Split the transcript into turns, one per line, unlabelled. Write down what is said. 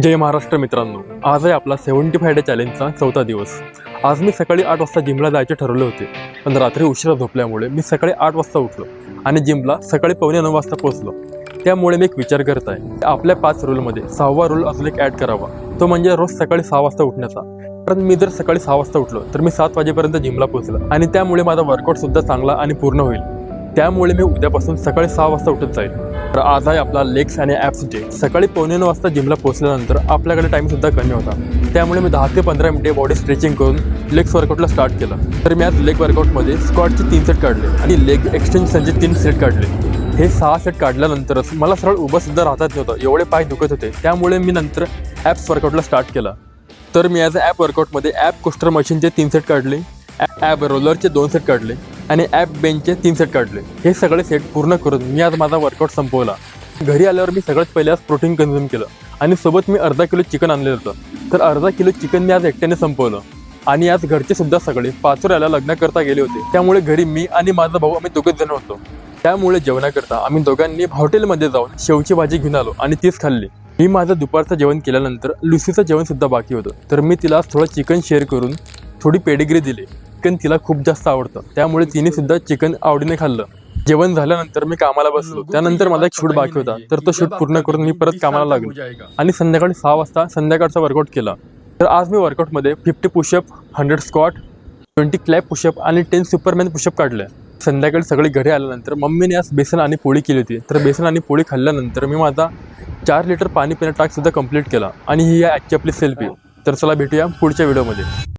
जय महाराष्ट्र मित्रांनो, आज आहे आपला 75 डे चॅलेंजचा चौथा दिवस। आज मी सकाळी 8 वाजता जिमला जायचे ठरवले होते, पण रात्री उशिरा झोपल्यामुळे मी सकाळी 8 वाजता उठलो आणि जिमला सकाळी 8:45 वाजता पोहोचलो। त्यामुळे मी एक विचार करत आहे, आपल्या 5 रूलमध्ये 6वा रूल अजून एक ॲड करावा, तो म्हणजे रोज सकाळी 6 वाजता उठण्याचा। कारण मी जर सकाळी 6 वाजता उठलो तर मी 7 वाजेपर्यंत जिमला पोहोचलो आणि त्यामुळे माझा वर्कआउटसुद्धा चांगला आणि पूर्ण होईल। त्यामुळे मी उद्यापासून सकाळी 6 वाजता उठत जाईल। तर आज आहे आपला लेग्स आणि ॲप्स डे। सकाळी 8:45 वाजता जिमला पोहोचल्यानंतर आपल्याकडे टाईमसुद्धा कमी होता, त्यामुळे मी 10 ते 15 मिनिटे बॉडी स्ट्रेचिंग करून लेग्स वर्कआउटला स्टार्ट केलं। तर मी आज लेग वर्कआउटमध्ये स्क्वॉटचे 3 सेट काढले आणि लेग एक्सटेन्शनचे 3 सेट काढले। हे 6 सेट काढल्यानंतरच मला सरळ उभंसुद्धा राहता येत नव्हतं, एवढे पाय दुखत होते। त्यामुळे मी नंतर ॲप्स वर्कआउटला स्टार्ट केला। तर मी आज ॲप वर्कआउटमध्ये ॲप कोस्टर मशीनचे 3 सेट काढले, ॲप रोलरचे 2 सेट काढले आणि ॲप बेंचचे 3 सेट काढले। हे सगळे सेट पूर्ण करून मी आज माझा वर्कआउट संपवला। घरी आल्यावर मी सगळ्यात पहिले आज प्रोटीन कंझ्युम केलं आणि सोबत मी अर्धा किलो चिकन आणलेलं होतं। तर अर्धा किलो चिकन मी आज एकट्याने संपवलं। आणि आज घरचे सुद्धा सगळे पाचोऱ्याला लग्नाकरता गेले होते, त्यामुळे घरी मी आणि माझा भाऊ आम्ही दोघंच जण होतो। त्यामुळे जेवणाकरता आम्ही दोघांनी हॉटेलमध्ये जाऊन शेवची भाजी घेऊन आलो आणि तीच खाल्ली। मी माझं दुपारचं जेवण केल्यानंतर लुसीचं जेवण सुद्धा बाकी होतं, तर मी तिला आज थोडं चिकन शेअर करून थोडी पेडिग्री दिली। चिकन तिला खूप जास्त आवडतं, त्यामुळे तिने सुद्धा चिकन आवडीने खाल्लं। जेवण झाल्यानंतर मी कामाला बसलो। त्यानंतर माझा एक शूट बाकी होता, तर तो शूट पूर्ण करून मी परत कामाला लागलो आणि संध्याकाळी 6 वाजता संध्याकाळचा वर्कआउट केला। तर आज मी वर्कआउटमध्ये 50 पुशअप, 100 स्क्वॉट, 20 क्लॅप पुशअप आणि 10 सुपरमॅन पुशअप काढले। संध्याकाळी सगळे घरी आल्यानंतर मम्मीने आज बेसन आणि पोळी केली होती, तर बेसन आणि पोळी खाल्ल्यानंतर मी माझा 4 लिटर पाणी पिणं टास्क सुद्धा कंप्लीट केला। आणि ही आहे आजची आपली सेल्फी। तर चला भेटूया पुढच्या व्हिडिओमध्ये।